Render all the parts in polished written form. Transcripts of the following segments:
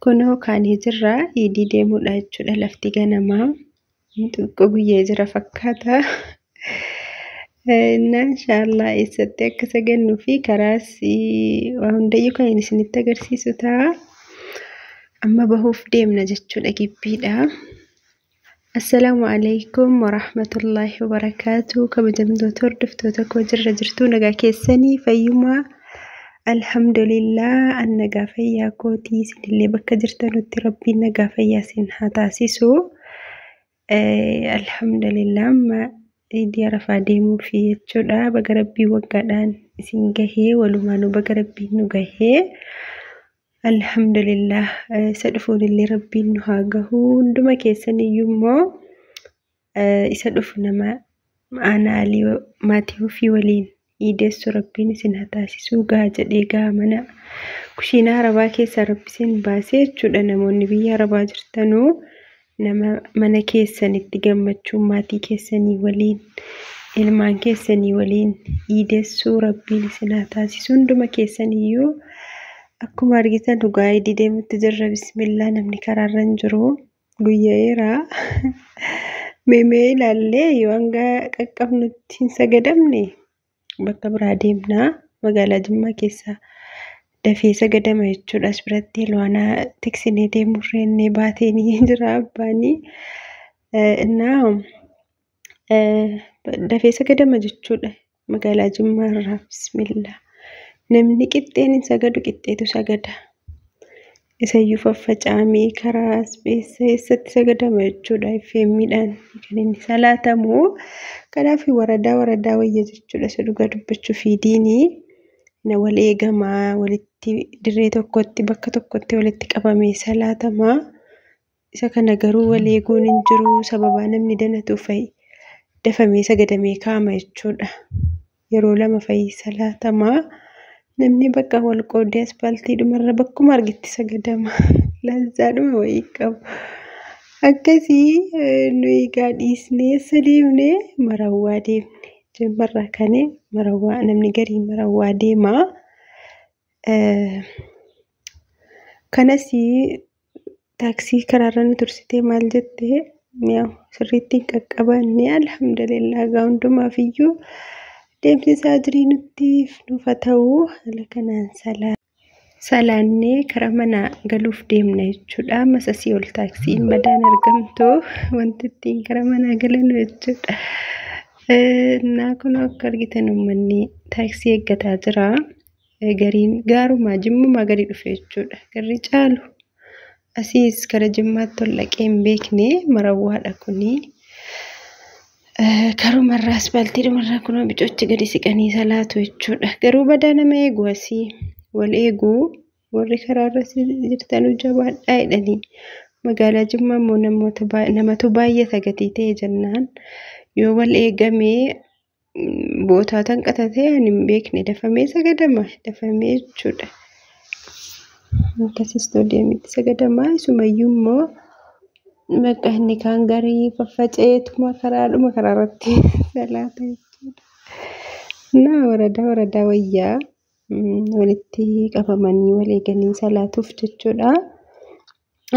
Kunoo kaanii jirraa idii deemuudha jechuudha lafti ganamaa. Xiqqoo guyyee jira fakkaata. Inshallah eessatti akka sagannuu fi karaas waan hundayyuu kan isinitti agarsiisu ta'a. Amma bahuuf deemna jechuudha gibbiidha. Assalaamu alaykum wa rahmatullahi wa barakaatuh. Kabajamtoota hordoftoota koo jirtuu nagaa keessanii fayyumaa. Alhamdulillah an nagaa fayyaa kootii isinillee bakka jirtanutti rabbiin nagaa fayyaa isin haa taasisu. Alhamdulillah amma idii arafaa deemuuf jechuudha. Baga rabbii waggaadhaan isin gahee walumaanuu baga rabbiin nu gahee. Alhamdulillah isa dhufuunillee rabbiin nu haa gahu. Hunduma keessaniyyuu immoo isa dhufu nama aanaalii maatii ofii waliin iideessu rabbiin isin haa taasisu. Gaa jedhee gaa mana kushiinaa arabaa keessaa rabbi isin baasee jechuudha. Namoonni biyya arabaa jirtanuu nama mana keessanitti gammachuun maatii keessanii waliin ilmaan keessanii waliin iideessu rabbiin isin haa taasisu. Hunduma keessaniyyuu akkuma argitan dhugaa idii deemutti jirra. Bismillah namni karaarra hin jiru guyyaa'eera. Meemee ilaallee yoo hanga qaqqabnutti hin sagadamne bakka biraa deemnaa. Magaalaa Jimmaa keessaa dafee sagadama jechuudha. As biratti elwaanaa tiksinee deemurreennee baateenii jira abbaanii. Dafee sagadama jechuudha magaalaa Jimmaa irraa. Bismillah. Namni qixxeen hin sagadu qixxeetu sagada. Isayyuu faffaca'amee karaa eessatti sagadama jechuudha. FM'dhaan kan inni salaatamu. Kanaaf waradaa wayya jechuudha. Isa dhugaa dubbachuu fi diinii na wal eegamaa walitti dirree tokkotti bakka tokkotti walitti qabamee salaatamaa. Isa kana garuu wal eeguun hin jiru. Sababaa namni danatu fa'i dafamee sagadamee kaama jechuudha. Yeroo lama fa'i salaatamaa. Namni bakka wal qoodee aspaaltii dhumarra bakkuma argitti sagadama. Lazzaadhuma wayii qabu. Akkasii nuyi gaadhiisnee sadeemnee marawwaa deemne. Jimmarraa kanee marawwaa namni garii marawwaa deemaa. Kanas taaksii karaarra nu tursitee maal jettee mi'a sirriitti hin qaqqabanne. Alhamdulillah gaa hundumaaf iyyuu deemsisaa jirii nutti nuuf haa ta'u. Haala kanaan salaannee karaa manaa galuuf deemna jechuudha. Masasii ol taaksiin badaan argamtu wanti ittiin karaa manaa galan jechuudha. Kun akka argitan uummanni taaksii eeggataa jira. Gariin gaarumaa Jimmumaa gadi dhufe jechuudha. Garri caalu asiis gara Jimmaatti ol dhaqee hin beekne marawwaadha kunii. Karumarraa aspaaltii dhumarraa kunoo bicochi gadi siqanii salaatu jechuudha. Garuu badaa nama eegu asii wal eeguu warri karaarra jirtanuu jabaadhaa jedhanii. Magaalaa Jimmaa immoo namatu baay'ata gatii ta'e jennaan. Yoo wal eegamee bootaa tanqatatee ani hin beekne dafamee sagadama dafamee jechuudha. Akkasiis deemitti sagadama. Isumayyuu immoo bakka inni kaan garii faffaca'eetuma karaarratti salaata jechuudha. Waradaa wayyaa walitti qabamanii wal eeganii salaatuuf jechuudha.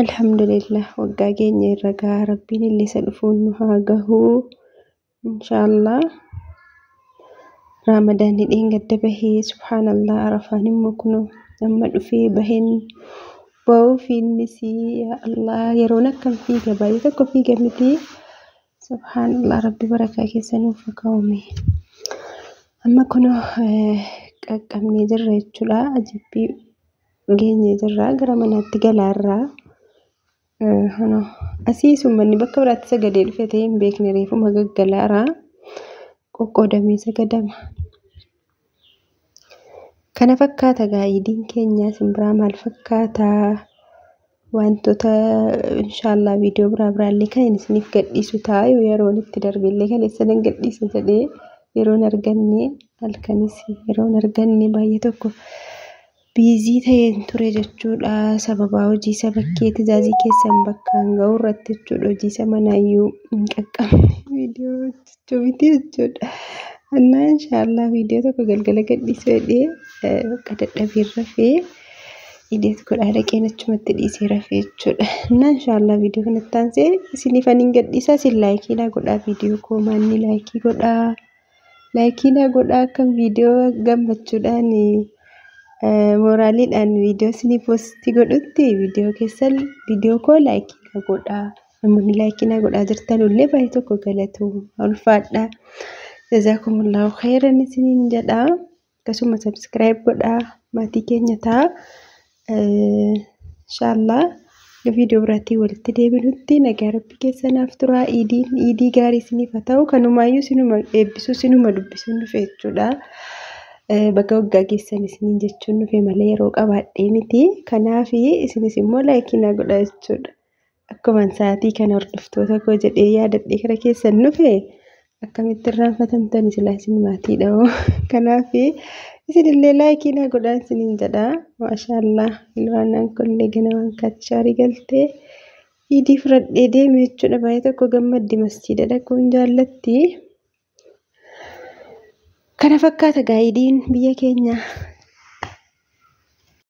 Alhamdulillah waggaa keenya irra gaa rabbiin illee isa dhufuun nu haa gahu. Inshallah Ramadaan hidheen gadda bahee subhaanallah arafaan immoo kunoo amma dhufee baheen ba'uuf innis yaa Allah yeroon akkam fiiga baay'ee tokko fiiga miti. Subhaanallah rabbi barakaa keessanuuf kaa'ume. Amma kunoo qaqqabnee jirra jechuudha. Ajibbii geenyee jirra gara manaatti galaarraa. Asiis uummanni bakka biraatti sagadee dhufe ta'ee hin beekne reefuma gaggalaarraa qoqqoodamee sagadama. Kana fakkaata gaayidiin keenya simbiraa maal fakkaata? Wantoota inshallah viidiyoo biraallee kan isiniif gadhiisu ta'a. Yoo yeroon itti darbillee kan isiniin gadhiisu jedhee yeroon arganne halkanis yeroon arganne baay'ee tokko biizii ta'een ture jechuudha. Sababa hojii isa bakkee tijaajii keessan bakkaan ga'u irratti jechuudha. Hojii isa manaayyuu hin qaqqabne viidiyoo hojjechuu miti jechuudha. Inshallah viidiyoo tokko galgala gadhiisuu jedhee dadhabee rafee iideet godhaa dhaqeen achumatti dhiisee rafee jechuudha. Innaa inshallah viidiyoo kanatti aansee isiniif anin gadhiisaa isin laayikiidhaa godhaa viidiyoo koo maanni laayikii godhaa. Laayikiidhaa godhaa akkam viidiyoo gammachuudhaan moraaliidhaan viidiyoo isinii poostii godhutti viidiyoo koo laayikiidhaa godhaa. Namoonni laayikiidhaa godhaa jirtan illee baay'ee tokko galatu ulfaadhaa. Jazaakumullahu khairan isiniin jedhaa. Akkasuma subscribe godhaa maatii keenya ta'a. Inshallah viidiyoo biraatii walitti deebinutti nagaa rabbi keessanaaf turaa. Iidii gaarii isiniif haa ta'u. Kanumaayyuu isinuma eebbisuu isinuma dubbisuun dhufe jechuudha. Bakka waggaa geessan isiniin jechuun dhufe malee yeroo qabaadhee miti. Kanaaf isinis immoo laayikiidhaa godhaa jechuudha. Akkuma sa'aatii kana hordoftoota koo jedhee yaadadhee kara keessan dhufe akkamitti irraanfatamtan silaa isin maatiidha. Kanaaf isinillee laayikiidhaa godhaa isiniin jedhaa. Maashaallah ilmaanaan kollee ganamaan kaachaarii galtee iidii fudhadhee deeme jechuudha. Baay'ee tokko gammaddi masjiida dhaquun jaallatti. Kana fakkaata iidiin biyya keenya